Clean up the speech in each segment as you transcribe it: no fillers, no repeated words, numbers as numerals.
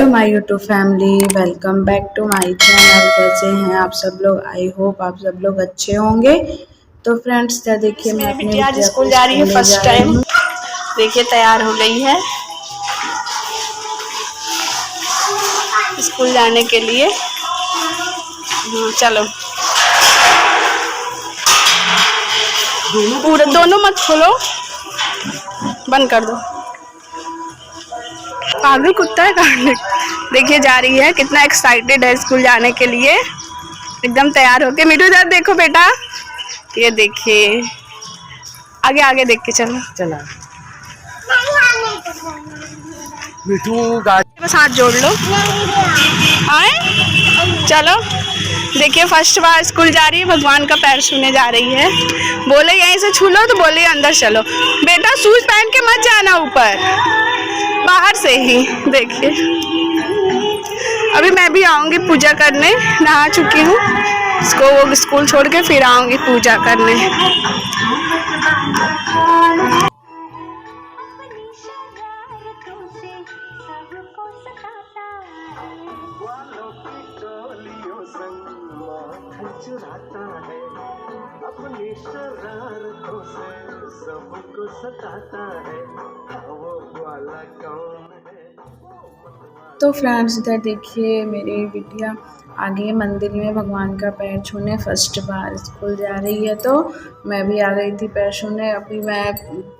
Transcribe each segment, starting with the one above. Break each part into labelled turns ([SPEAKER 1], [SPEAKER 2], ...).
[SPEAKER 1] My YouTube family, welcome back to my channel. कैसे हैं आप सब लोग? आई होप आप सब लोग अच्छे होंगे। तो फ्रेंड्स देखिए, मैं अपनी
[SPEAKER 2] बिटिया आज
[SPEAKER 1] बिटिया
[SPEAKER 2] स्कूल
[SPEAKER 1] को
[SPEAKER 2] जा रही है
[SPEAKER 1] स्कूल ले
[SPEAKER 2] फर्स्ट
[SPEAKER 1] जा रही
[SPEAKER 2] टाइम।
[SPEAKER 1] हूँ।
[SPEAKER 2] देखिए तैयार हो गई है स्कूल जाने के लिए। चलो पूरा दोनों मत खोलो, बंद कर दो। पागल कुत्ता है काटने। देखिए जा रही है, कितना एक्साइटेड है स्कूल जाने के लिए, एकदम तैयार होके। मिठू इधर देखो बेटा, ये देखिए आगे आगे देख के चलो।
[SPEAKER 1] चला मिठू गाड़ी
[SPEAKER 2] बस हाथ जोड़ लो। आए चलो। देखिए फर्स्ट बार स्कूल जा रही है, भगवान का पैर छूने जा रही है। बोले यहीं से छू लो तो बोले अंदर चलो। बेटा शूज पहन के मत जाना, ऊपर बाहर से ही। देखिए अभी मैं भी आऊँगी पूजा करने, नहा चुकी हूँ। इसको स्कूल छोड़ के फिर आऊँगी पूजा करने।
[SPEAKER 3] चुराता है अपनी शरारतों से सबको सताता है, वो वाला कौन है?
[SPEAKER 1] तो फ्रेंड्स इधर देखिए, मेरी बिटिया आगे मंदिर में भगवान का पैर छूने फर्स्ट बार स्कूल जा रही है। तो मैं भी आ गई थी पैर छूने। अभी मैं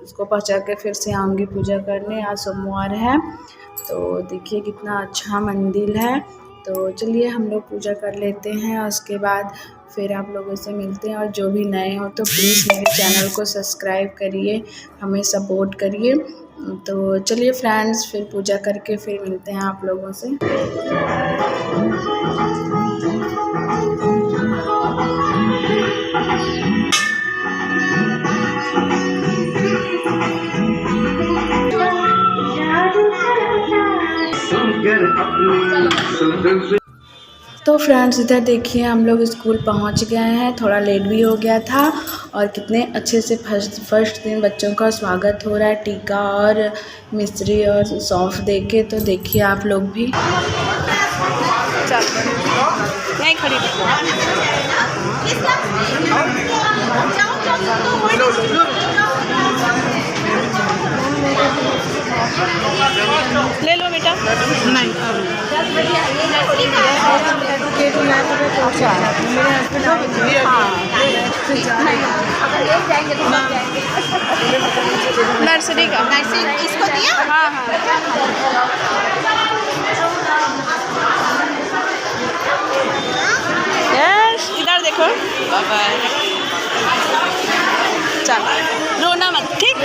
[SPEAKER 1] उसको पहुंचा के फिर से आऊँगी पूजा करने। आज सोमवार है, तो देखिए कितना अच्छा मंदिर है। तो चलिए हम लोग पूजा कर लेते हैं और उसके बाद फिर आप लोगों से मिलते हैं। और जो भी नए हो तो प्लीज़ मेरे चैनल को सब्सक्राइब करिए, हमें सपोर्ट करिए। तो चलिए फ्रेंड्स, फिर पूजा करके फिर मिलते हैं आप लोगों से। तो फ्रेंड्स इधर देखिए, हम लोग स्कूल पहुंच गए हैं। थोड़ा लेट भी हो गया था और कितने अच्छे से फर्स्ट दिन बच्चों का स्वागत हो रहा है, टीका और मिश्री और सौंफ देके। तो देखिए आप लोग भी।
[SPEAKER 2] नहीं खड़ी ले लो बेटा। नहीं नर्सरी का इसको दिया। हाँ हाँ यस, इधर देखो। चल रोना मत, ठीक?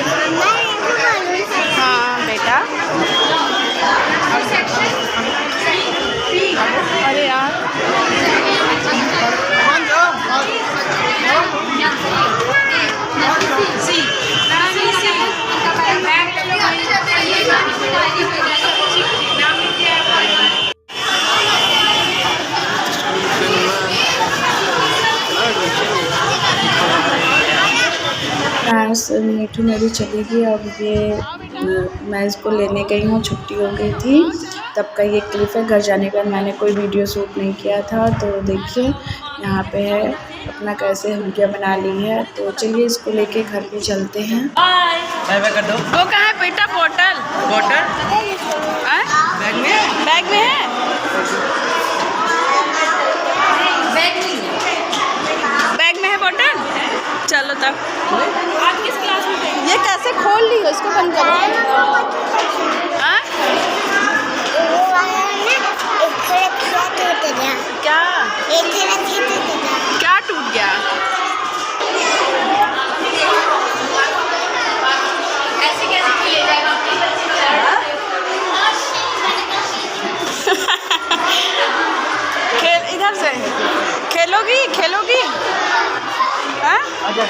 [SPEAKER 2] हाँ बेटा। अरे यार
[SPEAKER 1] फ्रेंड्स मीठू मेरी चली गई। अब ये मैं इसको लेने गई हूँ, छुट्टी हो गई थी तब का ये क्लिप है। घर जाने के बाद मैंने कोई वीडियो शूट नहीं किया था। तो देखिए यहाँ पे है अपना कैसे हुलिया बना ली है। तो चलिए इसको लेके घर पे चलते हैं।
[SPEAKER 2] बाय बाय कर दो। वो कहाँ है बेटा? बोतल बैग में है। बैग में है। बैग में है बोतल। चलो तब। आज किस क्लास में? ये कैसे खोल ली हो? इसको बंद करो। क्या क्या टूट गया? ऐसे कैसे ले जाएगा? खेल इधर से खेलोगी हाँ? अरे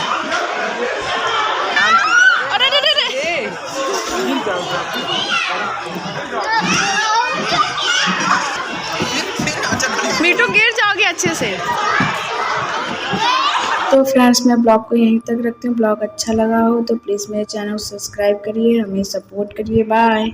[SPEAKER 2] मीठू गिर जाओगे अच्छे से।
[SPEAKER 1] तो फ्रेंड्स मैं ब्लॉग को यहीं तक रखती हूँ। ब्लॉग अच्छा लगा हो तो प्लीज़ मेरे चैनल को सब्सक्राइब करिए, हमें सपोर्ट करिए। बाय।